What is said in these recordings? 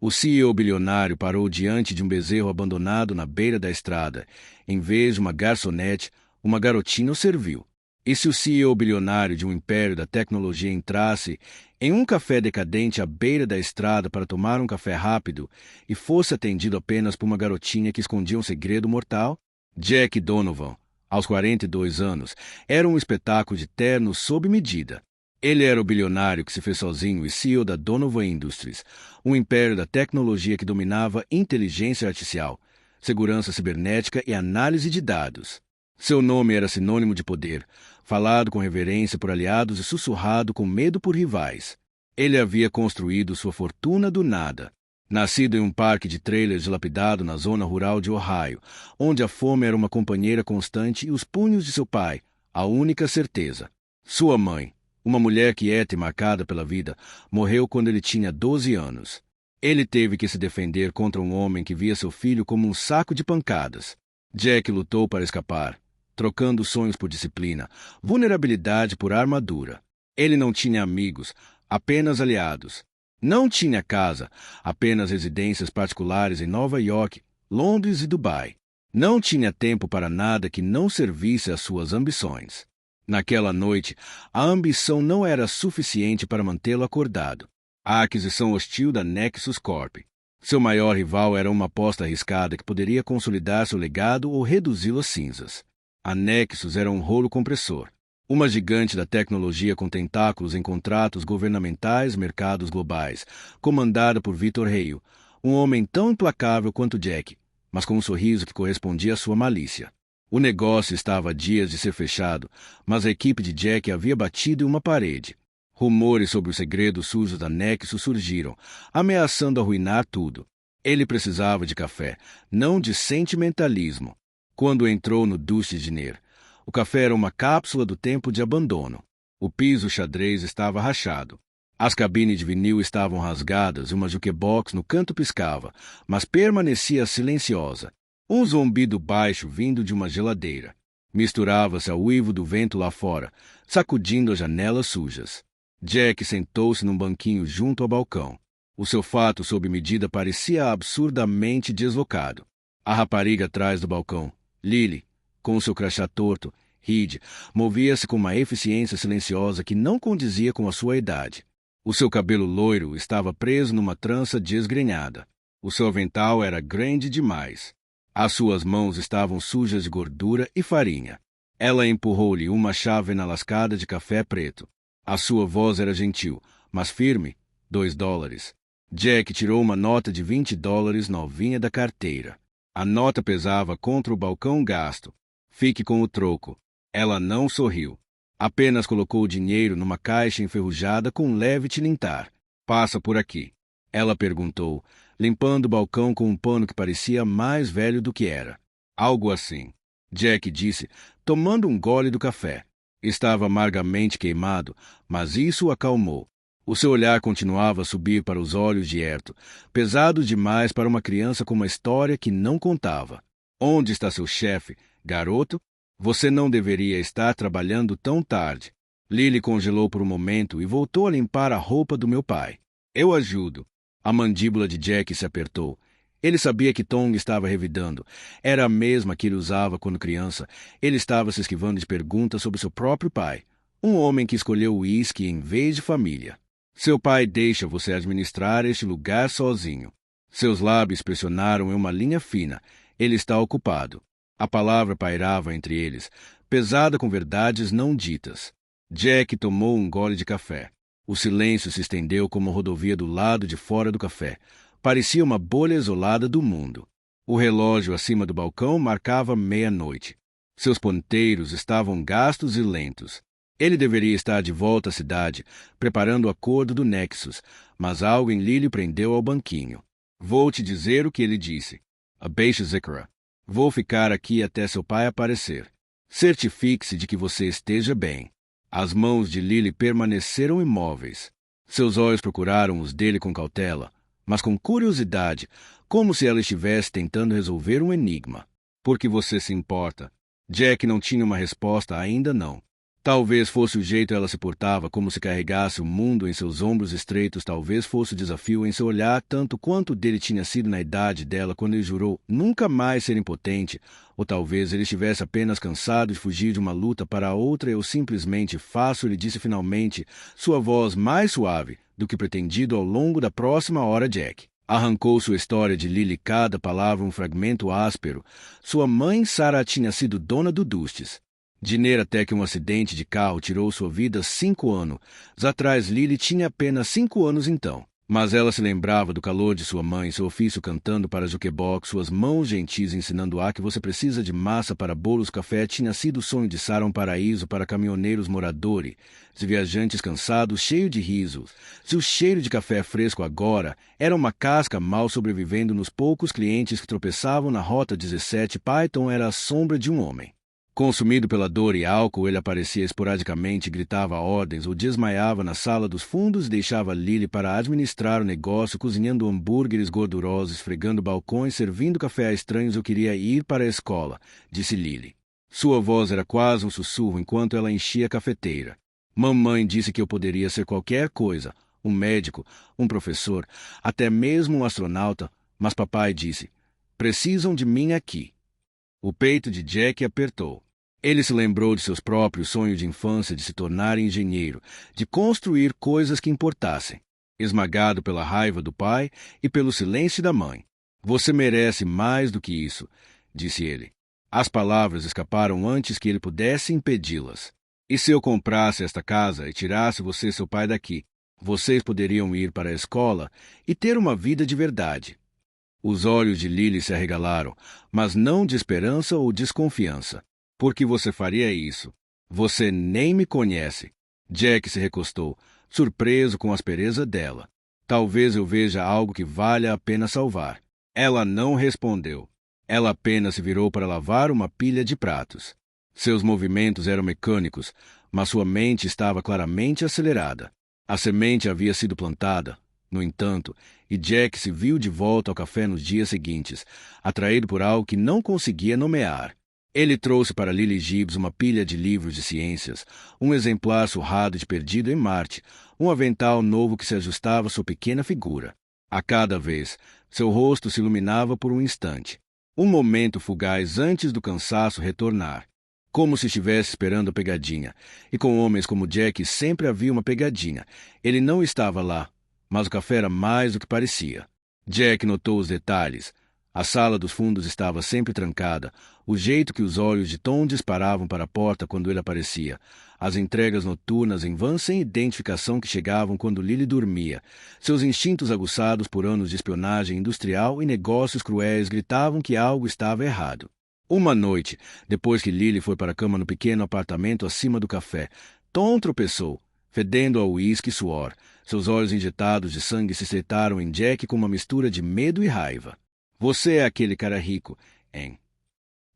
O CEO bilionário parou diante de um bezerro abandonado na beira da estrada. Em vez de uma garçonete, uma garotinha o serviu. E se o CEO bilionário de um império da tecnologia entrasse em um café decadente à beira da estrada para tomar um café rápido e fosse atendido apenas por uma garotinha que escondia um segredo mortal? Jack Donovan, aos 42 anos, era um espetáculo de terno sob medida. Ele era o bilionário que se fez sozinho e CEO da Donovan Industries, um império da tecnologia que dominava inteligência artificial, segurança cibernética e análise de dados. Seu nome era sinônimo de poder, falado com reverência por aliados e sussurrado com medo por rivais. Ele havia construído sua fortuna do nada. Nascido em um parque de trailers dilapidado na zona rural de Ohio, onde a fome era uma companheira constante e os punhos de seu pai, a única certeza. Sua mãe, uma mulher quieta e marcada pela vida, morreu quando ele tinha 12 anos. Ele teve que se defender contra um homem que via seu filho como um saco de pancadas. Jack lutou para escapar, trocando sonhos por disciplina, vulnerabilidade por armadura. Ele não tinha amigos, apenas aliados. Não tinha casa, apenas residências particulares em Nova York, Londres e Dubai. Não tinha tempo para nada que não servisse às suas ambições. Naquela noite, a ambição não era suficiente para mantê-lo acordado. A aquisição hostil da Nexus Corp. Seu maior rival era uma aposta arriscada que poderia consolidar seu legado ou reduzi-lo a cinzas. A Nexus era um rolo compressor. Uma gigante da tecnologia com tentáculos em contratos governamentais e mercados globais, comandada por Victor Hale, um homem tão implacável quanto Jack, mas com um sorriso que correspondia à sua malícia. O negócio estava a dias de ser fechado, mas a equipe de Jack havia batido em uma parede. Rumores sobre os segredos sujos da Nexus surgiram, ameaçando arruinar tudo. Ele precisava de café, não de sentimentalismo. Quando entrou no Duche Diner, o café era uma cápsula do tempo de abandono. O piso xadrez estava rachado. As cabines de vinil estavam rasgadas e uma jukebox no canto piscava, mas permanecia silenciosa. Um zumbido baixo vindo de uma geladeira. Misturava-se ao uivo do vento lá fora, sacudindo as janelas sujas. Jack sentou-se num banquinho junto ao balcão. O seu fato sob medida parecia absurdamente deslocado. A rapariga atrás do balcão, Lily, com seu crachá torto, Reed, movia-se com uma eficiência silenciosa que não condizia com a sua idade. O seu cabelo loiro estava preso numa trança desgrenhada. O seu avental era grande demais. As suas mãos estavam sujas de gordura e farinha. Ela empurrou-lhe uma chávena lascada de café preto. A sua voz era gentil, mas firme. $2. Jack tirou uma nota de $20 novinha da carteira. A nota pesava contra o balcão gasto. Fique com o troco. Ela não sorriu. Apenas colocou o dinheiro numa caixa enferrujada com um leve tilintar. Passa por aqui. Ela perguntou, limpando o balcão com um pano que parecia mais velho do que era. Algo assim. Jack disse, tomando um gole do café. Estava amargamente queimado, mas isso o acalmou. O seu olhar continuava a subir para os olhos de Erto, pesado demais para uma criança com uma história que não contava. Onde está seu chefe, garoto? Você não deveria estar trabalhando tão tarde. Lily congelou por um momento e voltou a limpar a roupa do meu pai. Eu ajudo. A mandíbula de Jack se apertou. Ele sabia que Tong estava revidando. Era a mesma que ele usava quando criança. Ele estava se esquivando de perguntas sobre seu próprio pai. Um homem que escolheu o uísque em vez de família. Seu pai deixa você administrar este lugar sozinho. Seus lábios pressionaram em uma linha fina. Ele está ocupado. A palavra pairava entre eles, pesada com verdades não ditas. Jack tomou um gole de café. O silêncio se estendeu como uma rodovia do lado de fora do café. Parecia uma bolha isolada do mundo. O relógio acima do balcão marcava meia-noite. Seus ponteiros estavam gastos e lentos. Ele deveria estar de volta à cidade, preparando o acordo do Nexus, mas algo em Lily prendeu ao banquinho. Vou te dizer o que ele disse. Abaixe Zikra. Vou ficar aqui até seu pai aparecer. Certifique-se de que você esteja bem. As mãos de Lily permaneceram imóveis. Seus olhos procuraram os dele com cautela, mas com curiosidade, como se ela estivesse tentando resolver um enigma. Por que você se importa? Jack não tinha uma resposta ainda não. Talvez fosse o jeito ela se portava, como se carregasse o mundo em seus ombros estreitos. Talvez fosse o desafio em seu olhar, tanto quanto o dele tinha sido na idade dela, quando ele jurou nunca mais ser impotente. Ou talvez ele estivesse apenas cansado de fugir de uma luta para a outra. Eu simplesmente faço, ele disse finalmente, sua voz mais suave do que pretendido ao longo da próxima hora. Jack arrancou sua história de Lily, cada palavra um fragmento áspero. Sua mãe, Sarah, tinha sido dona do Dustes. Dinheiro até que um acidente de carro tirou sua vida 5 anos atrás. Lily tinha apenas 5 anos então. Mas ela se lembrava do calor de sua mãe, seu ofício cantando para jukebox, suas mãos gentis ensinando que você precisa de massa para bolos. Café tinha sido o sonho de Sarah, um paraíso para caminhoneiros moradores e viajantes cansados, cheio de risos. Seu cheiro de café fresco agora era uma casca mal sobrevivendo nos poucos clientes que tropeçavam na Rota 17. Python era a sombra de um homem. Consumido pela dor e álcool, ele aparecia esporadicamente, gritava ordens ou desmaiava na sala dos fundos e deixava Lily para administrar o negócio, cozinhando hambúrgueres gordurosos, esfregando balcões, servindo café a estranhos. Eu queria ir para a escola, disse Lily. Sua voz era quase um sussurro enquanto ela enchia a cafeteira. Mamãe disse que eu poderia ser qualquer coisa, um médico, um professor, até mesmo um astronauta, mas papai disse, precisam de mim aqui. O peito de Jack apertou. Ele se lembrou de seus próprios sonhos de infância de se tornar engenheiro, de construir coisas que importassem. Esmagado pela raiva do pai e pelo silêncio da mãe. Você merece mais do que isso, disse ele. As palavras escaparam antes que ele pudesse impedi-las. E se eu comprasse esta casa e tirasse você e seu pai daqui, vocês poderiam ir para a escola e ter uma vida de verdade. Os olhos de Lily se arregalaram, mas não de esperança ou desconfiança. Por que você faria isso? Você nem me conhece. Jack se recostou, surpreso com a aspereza dela. Talvez eu veja algo que valha a pena salvar. Ela não respondeu. Ela apenas se virou para lavar uma pilha de pratos. Seus movimentos eram mecânicos, mas sua mente estava claramente acelerada. A semente havia sido plantada, no entanto, e Jack se viu de volta ao café nos dias seguintes, atraído por algo que não conseguia nomear. Ele trouxe para Lily Gibbs uma pilha de livros de ciências, um exemplar surrado de Perdido em Marte, um avental novo que se ajustava à sua pequena figura. A cada vez, seu rosto se iluminava por um instante. Um momento fugaz antes do cansaço retornar. Como se estivesse esperando a pegadinha. E com homens como Jack sempre havia uma pegadinha. Ele não estava lá, mas o café era mais do que parecia. Jack notou os detalhes. A sala dos fundos estava sempre trancada, o jeito que os olhos de Tom disparavam para a porta quando ele aparecia, as entregas noturnas em van sem identificação que chegavam quando Lily dormia, seus instintos aguçados por anos de espionagem industrial e negócios cruéis gritavam que algo estava errado. Uma noite, depois que Lily foi para a cama no pequeno apartamento acima do café, Tom tropeçou, fedendo a uísque e suor. Seus olhos injetados de sangue se estreitaram em Jack com uma mistura de medo e raiva. Você é aquele cara rico, hein?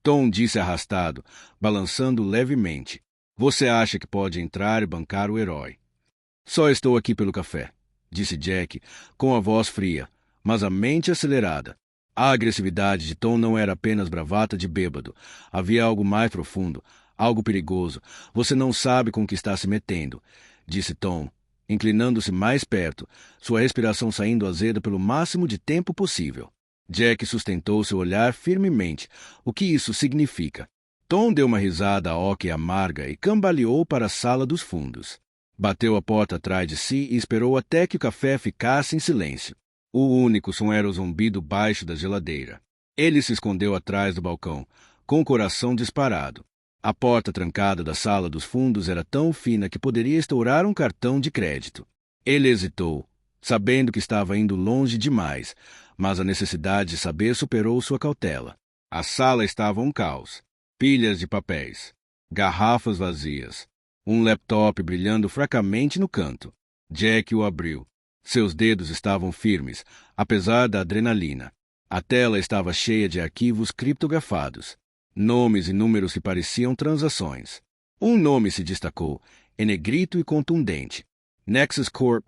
Tom disse arrastado, balançando levemente. Você acha que pode entrar e bancar o herói? Só estou aqui pelo café, disse Jack, com a voz fria, mas a mente acelerada. A agressividade de Tom não era apenas bravata de bêbado. Havia algo mais profundo, algo perigoso. Você não sabe com o que está se metendo, disse Tom, inclinando-se mais perto, sua respiração saindo azeda pelo máximo de tempo possível. Jack sustentou seu olhar firmemente. O que isso significa? Tom deu uma risada oca e amarga e cambaleou para a sala dos fundos. Bateu a porta atrás de si e esperou até que o café ficasse em silêncio. O único som era o zumbido baixo da geladeira. Ele se escondeu atrás do balcão, com o coração disparado. A porta trancada da sala dos fundos era tão fina que poderia estourar um cartão de crédito. Ele hesitou, sabendo que estava indo longe demais, mas a necessidade de saber superou sua cautela. A sala estava um caos. Pilhas de papéis, garrafas vazias, um laptop brilhando fracamente no canto. Jack o abriu. Seus dedos estavam firmes, apesar da adrenalina. A tela estava cheia de arquivos criptografados, nomes e números que pareciam transações. Um nome se destacou, em negrito e contundente. Nexus Corp.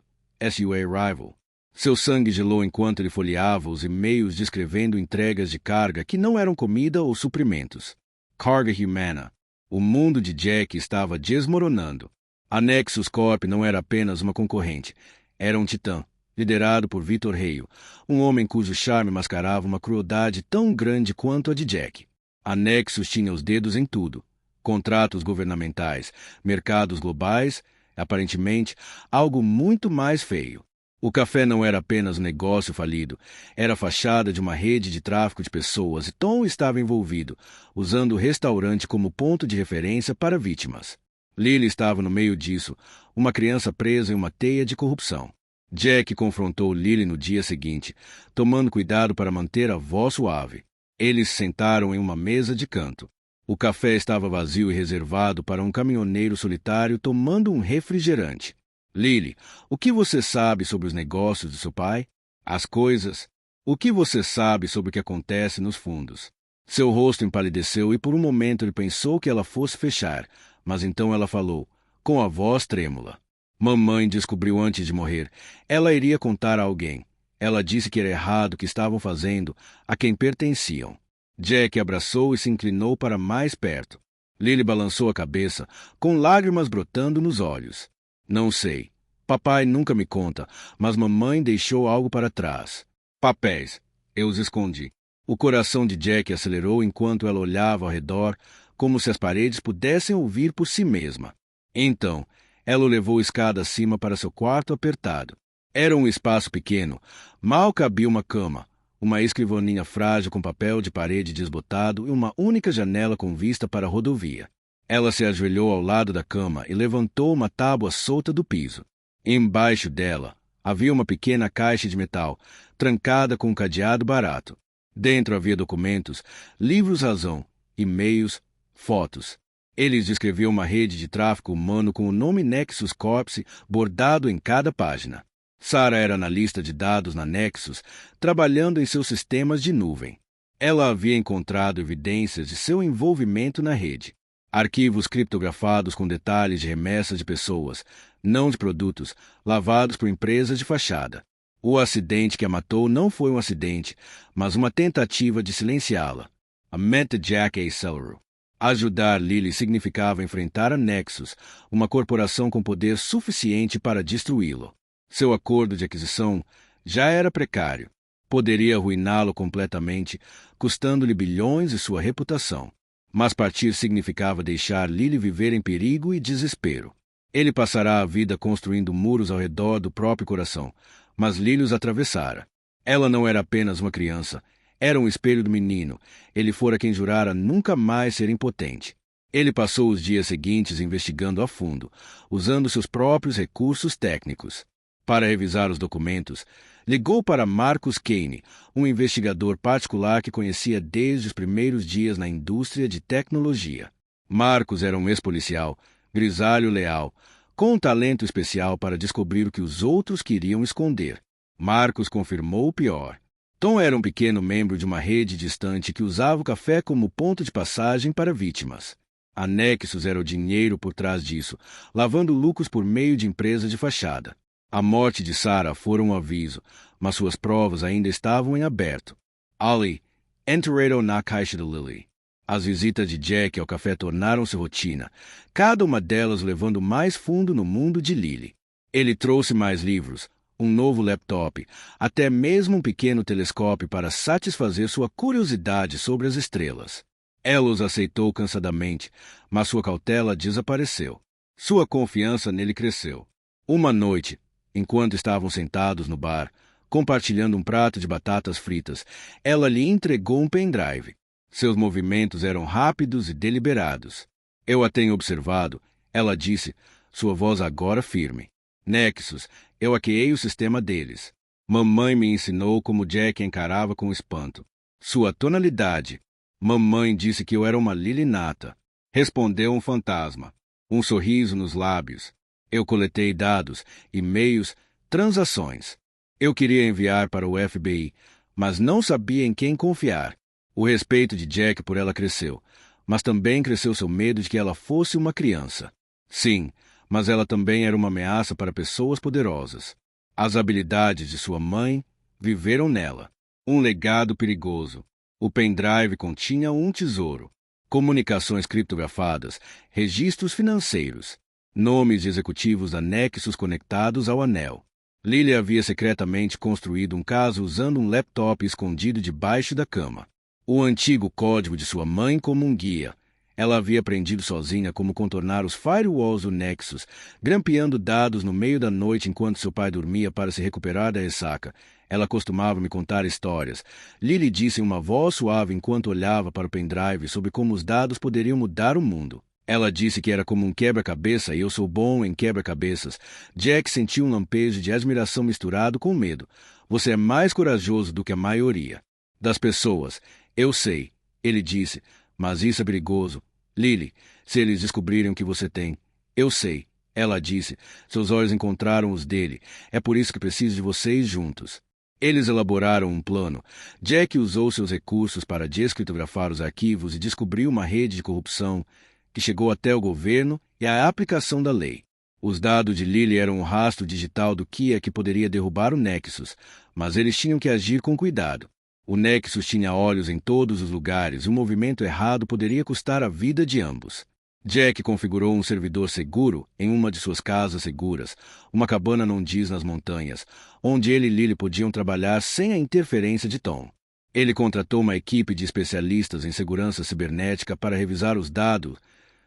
SUA Rival. Seu sangue gelou enquanto ele folheava os e-mails descrevendo entregas de carga que não eram comida ou suprimentos. Carga Humana. O mundo de Jack estava desmoronando. A Nexus Corp não era apenas uma concorrente, era um titã, liderado por Victor Hale, um homem cujo charme mascarava uma crueldade tão grande quanto a de Jack. A Nexus tinha os dedos em tudo: contratos governamentais, mercados globais, aparentemente, algo muito mais feio. O café não era apenas um negócio falido, era a fachada de uma rede de tráfico de pessoas e Tom estava envolvido, usando o restaurante como ponto de referência para vítimas. Lily estava no meio disso, uma criança presa em uma teia de corrupção. Jack confrontou Lily no dia seguinte, tomando cuidado para manter a voz suave. Eles se sentaram em uma mesa de canto. O café estava vazio e reservado para um caminhoneiro solitário tomando um refrigerante. Lily, o que você sabe sobre os negócios de seu pai? As coisas? O que você sabe sobre o que acontece nos fundos? Seu rosto empalideceu e por um momento ele pensou que ela fosse fechar, mas então ela falou, com a voz trêmula. Mamãe descobriu antes de morrer. Ela iria contar a alguém. Ela disse que era errado o que estavam fazendo, a quem pertenciam. Jack abraçou e se inclinou para mais perto. Lily balançou a cabeça, com lágrimas brotando nos olhos. Não sei. Papai nunca me conta, mas mamãe deixou algo para trás. Papéis. Eu os escondi. O coração de Jack acelerou enquanto ela olhava ao redor, como se as paredes pudessem ouvir por si mesma. Então, ela o levou escada acima para seu quarto apertado. Era um espaço pequeno. Mal cabia uma cama, uma escrivaninha frágil com papel de parede desbotado e uma única janela com vista para a rodovia. Ela se ajoelhou ao lado da cama e levantou uma tábua solta do piso. Embaixo dela havia uma pequena caixa de metal, trancada com um cadeado barato. Dentro havia documentos, livros-razão, e-mails, fotos. Eles descreviam uma rede de tráfico humano com o nome Nexus Corp bordado em cada página. Sarah era analista de dados na Nexus, trabalhando em seus sistemas de nuvem. Ela havia encontrado evidências de seu envolvimento na rede. Arquivos criptografados com detalhes de remessas de pessoas, não de produtos, lavados por empresas de fachada. O acidente que a matou não foi um acidente, mas uma tentativa de silenciá-la. A mente de Jack acelerou. Ajudar Lily significava enfrentar a Nexus, uma corporação com poder suficiente para destruí-lo. Seu acordo de aquisição já era precário. Poderia arruiná-lo completamente, custando-lhe bilhões e sua reputação. Mas partir significava deixar Lily viver em perigo e desespero. Ele passará a vida construindo muros ao redor do próprio coração, mas Lily os atravessara. Ela não era apenas uma criança, era um espelho do menino. Ele fora quem jurara nunca mais ser impotente. Ele passou os dias seguintes investigando a fundo, usando seus próprios recursos técnicos. Para revisar os documentos, ligou para Marcus Kane, um investigador particular que conhecia desde os primeiros dias na indústria de tecnologia. Marcus era um ex-policial, grisalho leal, com um talento especial para descobrir o que os outros queriam esconder. Marcus confirmou o pior. Tom era um pequeno membro de uma rede distante que usava o café como ponto de passagem para vítimas. A Nexus era o dinheiro por trás disso, lavando lucros por meio de empresas de fachada. A morte de Sarah fora um aviso, mas suas provas ainda estavam em aberto. Ali enterrado na caixa de Lily. As visitas de Jack ao café tornaram-se rotina, cada uma delas levando mais fundo no mundo de Lily. Ele trouxe mais livros, um novo laptop, até mesmo um pequeno telescópio para satisfazer sua curiosidade sobre as estrelas. Ela os aceitou cansadamente, mas sua cautela desapareceu. Sua confiança nele cresceu. Uma noite, enquanto estavam sentados no bar, compartilhando um prato de batatas fritas, ela lhe entregou um pendrive. Seus movimentos eram rápidos e deliberados. Eu a tenho observado, ela disse, sua voz agora firme. Nexus, eu hackeei o sistema deles. Mamãe me ensinou como Jack encarava com espanto. Sua tonalidade. Mamãe disse que eu era uma Lily nata. Respondeu um fantasma. Um sorriso nos lábios. Eu coletei dados, e-mails, transações. Eu queria enviar para o FBI, mas não sabia em quem confiar. O respeito de Jack por ela cresceu, mas também cresceu seu medo de que ela fosse uma criança. Sim, mas ela também era uma ameaça para pessoas poderosas. As habilidades de sua mãe viveram nela. Um legado perigoso. O pendrive continha um tesouro. comunicações criptografadas, registros financeiros, nomes de executivos da Nexus conectados ao anel. Lily havia secretamente construído um caso usando um laptop escondido debaixo da cama. O antigo código de sua mãe como um guia. Ela havia aprendido sozinha como contornar os firewalls do Nexus, grampeando dados no meio da noite enquanto seu pai dormia para se recuperar da ressaca. Ela costumava me contar histórias. Lily disse em uma voz suave enquanto olhava para o pendrive sobre como os dados poderiam mudar o mundo. Ela disse que era como um quebra-cabeça e eu sou bom em quebra-cabeças. Jack sentiu um lampejo de admiração misturado com medo. Você é mais corajoso do que a maioria das pessoas. Eu sei, ele disse, mas isso é perigoso. Lily, se eles descobrirem o que você tem. Eu sei, ela disse. Seus olhos encontraram os dele. É por isso que preciso de vocês juntos. Eles elaboraram um plano. Jack usou seus recursos para descriptografar os arquivos e descobriu uma rede de corrupção que chegou até o governo e a aplicação da lei. Os dados de Lily eram um rastro digital do que é que poderia derrubar o Nexus, mas eles tinham que agir com cuidado. O Nexus tinha olhos em todos os lugares e um movimento errado poderia custar a vida de ambos. Jack configurou um servidor seguro em uma de suas casas seguras, uma cabana não diz nas montanhas, onde ele e Lily podiam trabalhar sem a interferência de Tom. Ele contratou uma equipe de especialistas em segurança cibernética para revisar os dados.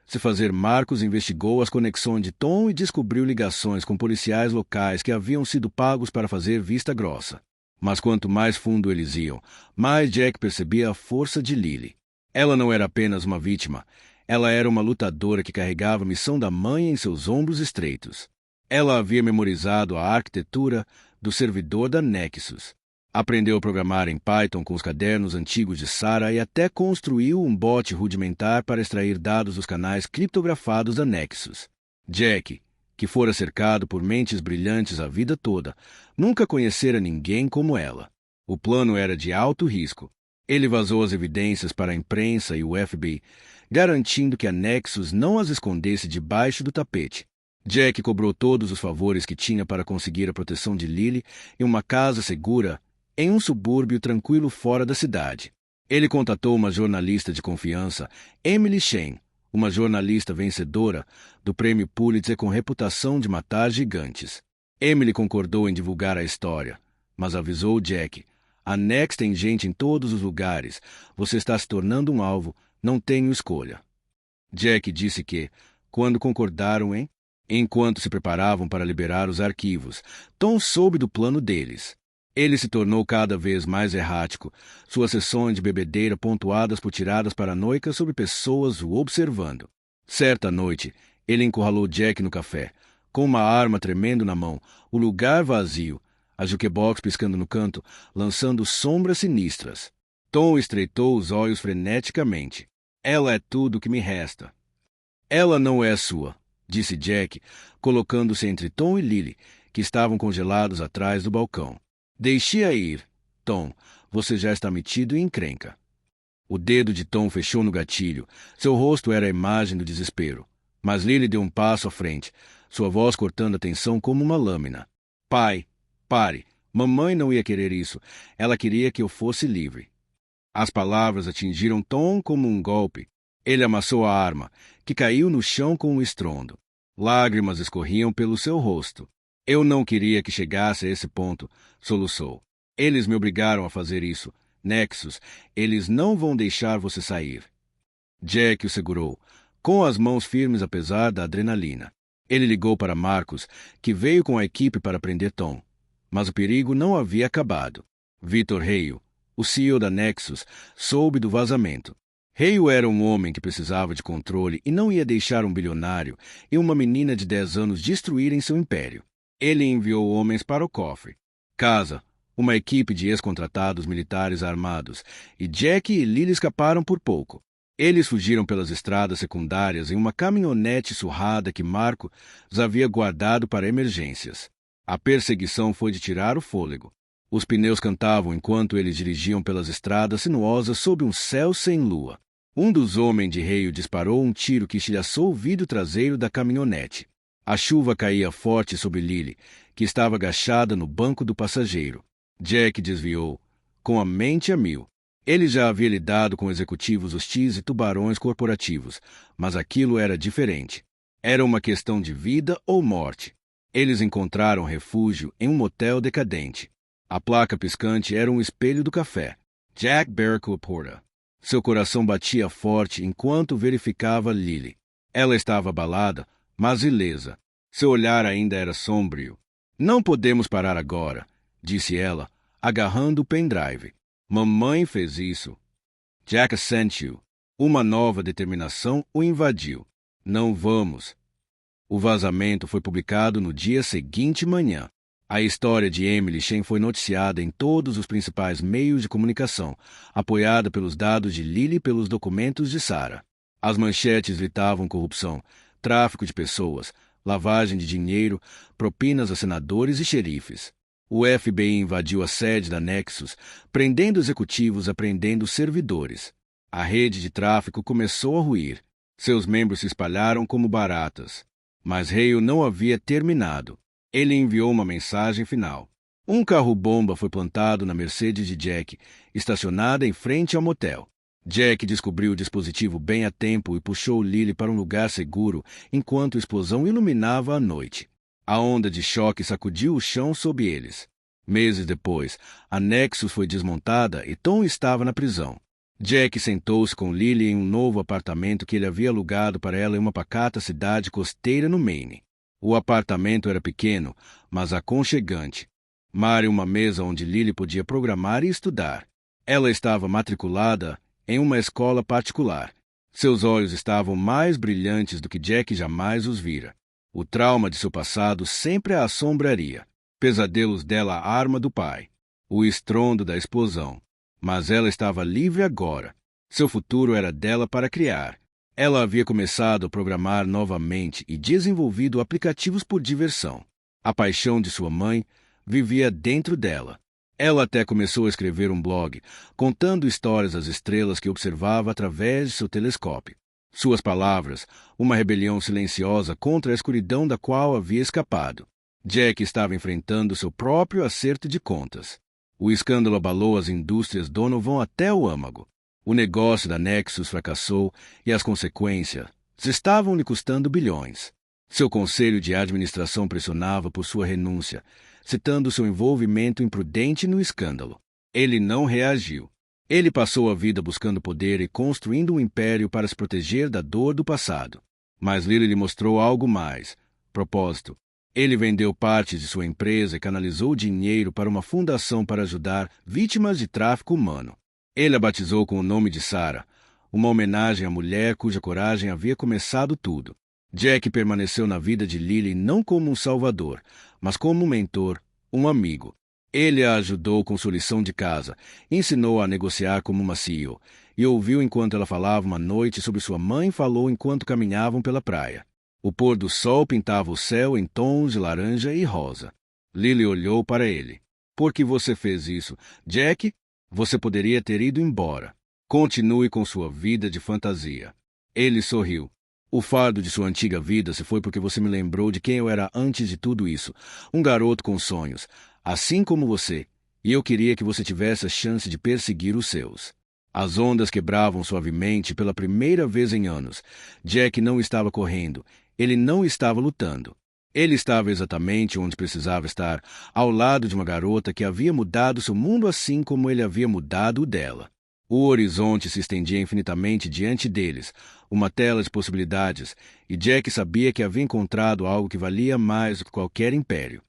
Se fazer Marcos investigou as conexões de Tom e descobriu ligações com policiais locais que haviam sido pagos para fazer vista grossa. Mas quanto mais fundo eles iam, mais Jack percebia a força de Lily. Ela não era apenas uma vítima. Ela era uma lutadora que carregava a missão da mãe em seus ombros estreitos. Ela havia memorizado a arquitetura do servidor da Nexus. Aprendeu a programar em Python com os cadernos antigos de Sarah e até construiu um bot rudimentar para extrair dados dos canais criptografados da Nexus. Jack, que fora cercado por mentes brilhantes a vida toda, nunca conhecera ninguém como ela. O plano era de alto risco. Ele vazou as evidências para a imprensa e o FBI, garantindo que a Nexus não as escondesse debaixo do tapete. Jack cobrou todos os favores que tinha para conseguir a proteção de Lily em uma casa segura em um subúrbio tranquilo fora da cidade. Ele contatou uma jornalista de confiança, Emily Shane, uma jornalista vencedora do Prêmio Pulitzer com reputação de matar gigantes. Emily concordou em divulgar a história, mas avisou Jack: a Nex tem gente em todos os lugares. Você está se tornando um alvo. Não tenho escolha. Jack disse que, quando concordaram enquanto se preparavam para liberar os arquivos, Tom soube do plano deles. Ele se tornou cada vez mais errático, suas sessões de bebedeira pontuadas por tiradas paranoicas sobre pessoas o observando. Certa noite, ele encurralou Jack no café, com uma arma tremendo na mão, o lugar vazio, a jukebox piscando no canto, lançando sombras sinistras. Tom estreitou os olhos freneticamente. Ela é tudo o que me resta. Ela não é sua, disse Jack, colocando-se entre Tom e Lily, que estavam congelados atrás do balcão. Deixe-a ir, Tom. Você já está metido em encrenca. O dedo de Tom fechou no gatilho. Seu rosto era a imagem do desespero. Mas Lily deu um passo à frente, sua voz cortando a tensão como uma lâmina. Pai, pare. Mamãe não ia querer isso. Ela queria que eu fosse livre. As palavras atingiram Tom como um golpe. Ele amassou a arma, que caiu no chão com um estrondo. Lágrimas escorriam pelo seu rosto. Eu não queria que chegasse a esse ponto, soluçou. Eles me obrigaram a fazer isso. Nexus, eles não vão deixar você sair. Jack o segurou, com as mãos firmes apesar da adrenalina. Ele ligou para Marcos, que veio com a equipe para prender Tom. Mas o perigo não havia acabado. Victor Hale, o CEO da Nexus, soube do vazamento. Hale era um homem que precisava de controle e não ia deixar um bilionário e uma menina de 10 anos destruírem seu império. Ele enviou homens para o cofre. Casa, uma equipe de ex-contratados militares armados, e Jack e Lily escaparam por pouco. Eles fugiram pelas estradas secundárias em uma caminhonete surrada que Marcos havia guardado para emergências. A perseguição foi de tirar o fôlego. Os pneus cantavam enquanto eles dirigiam pelas estradas sinuosas sob um céu sem lua. Um dos homens de Hale disparou um tiro que estilhaçou o vidro traseiro da caminhonete. A chuva caía forte sobre Lily, que estava agachada no banco do passageiro. Jack desviou, com a mente a mil. Ele já havia lidado com executivos hostis e tubarões corporativos, mas aquilo era diferente. Era uma questão de vida ou morte. Eles encontraram refúgio em um motel decadente. A placa piscante era um espelho do café. Jack Barracuda Porta. Seu coração batia forte enquanto verificava Lily. Ela estava abalada, mas ilesa. Seu olhar ainda era sombrio. Não podemos parar agora, disse ela, agarrando o pendrive. Mamãe fez isso. Jack assentiu. Uma nova determinação o invadiu. Não vamos. O vazamento foi publicado no dia seguinte manhã. A história de Emily Shen foi noticiada em todos os principais meios de comunicação, apoiada pelos dados de Lily e pelos documentos de Sarah. As manchetes gritavam corrupção, tráfico de pessoas, lavagem de dinheiro, propinas a senadores e xerifes. O FBI invadiu a sede da Nexus, prendendo executivos e apreendendo servidores. A rede de tráfico começou a ruir. Seus membros se espalharam como baratas. Mas Hale não havia terminado. Ele enviou uma mensagem final. Um carro-bomba foi plantado na Mercedes de Jack, estacionada em frente ao motel. Jack descobriu o dispositivo bem a tempo e puxou Lily para um lugar seguro enquanto a explosão iluminava a noite. A onda de choque sacudiu o chão sob eles. Meses depois, a Nexus foi desmontada e Tom estava na prisão. Jack sentou-se com Lily em um novo apartamento que ele havia alugado para ela em uma pacata cidade costeira no Maine. O apartamento era pequeno, mas aconchegante. Mar e uma mesa onde Lily podia programar e estudar. Ela estava matriculada em uma escola particular. Seus olhos estavam mais brilhantes do que Jack jamais os vira. O trauma de seu passado sempre a assombraria. Pesadelos dela a arma do pai. O estrondo da explosão. Mas ela estava livre agora. Seu futuro era dela para criar. Ela havia começado a programar novamente e desenvolvido aplicativos por diversão. A paixão de sua mãe vivia dentro dela. Ela até começou a escrever um blog, contando histórias das estrelas que observava através de seu telescópio. Suas palavras, uma rebelião silenciosa contra a escuridão da qual havia escapado. Jack estava enfrentando seu próprio acerto de contas. O escândalo abalou as indústrias Donovan até o âmago. O negócio da Nexus fracassou e as consequências estavam lhe custando bilhões. Seu conselho de administração pressionava por sua renúncia, citando seu envolvimento imprudente no escândalo. Ele não reagiu. Ele passou a vida buscando poder e construindo um império para se proteger da dor do passado. Mas Lily lhe mostrou algo mais: propósito. Ele vendeu partes de sua empresa e canalizou dinheiro para uma fundação para ajudar vítimas de tráfico humano. Ele a batizou com o nome de Sarah, uma homenagem à mulher cuja coragem havia começado tudo. Jack permaneceu na vida de Lily não como um salvador, mas como um mentor, um amigo. Ele a ajudou com sua lição de casa, ensinou-a a negociar como uma CEO, e ouviu enquanto ela falava uma noite sobre sua mãe e falou enquanto caminhavam pela praia. O pôr do sol pintava o céu em tons de laranja e rosa. Lily olhou para ele. Por que você fez isso, Jack? Você poderia ter ido embora. Continue com sua vida de fantasia. Ele sorriu. O fardo de sua antiga vida se foi porque você me lembrou de quem eu era antes de tudo isso. Um garoto com sonhos, assim como você. E eu queria que você tivesse a chance de perseguir os seus. As ondas quebravam suavemente pela primeira vez em anos. Jack não estava correndo. Ele não estava lutando. Ele estava exatamente onde precisava estar, ao lado de uma garota que havia mudado seu mundo assim como ele havia mudado o dela. O horizonte se estendia infinitamente diante deles, uma tela de possibilidades, e Jack sabia que havia encontrado algo que valia mais do que qualquer império.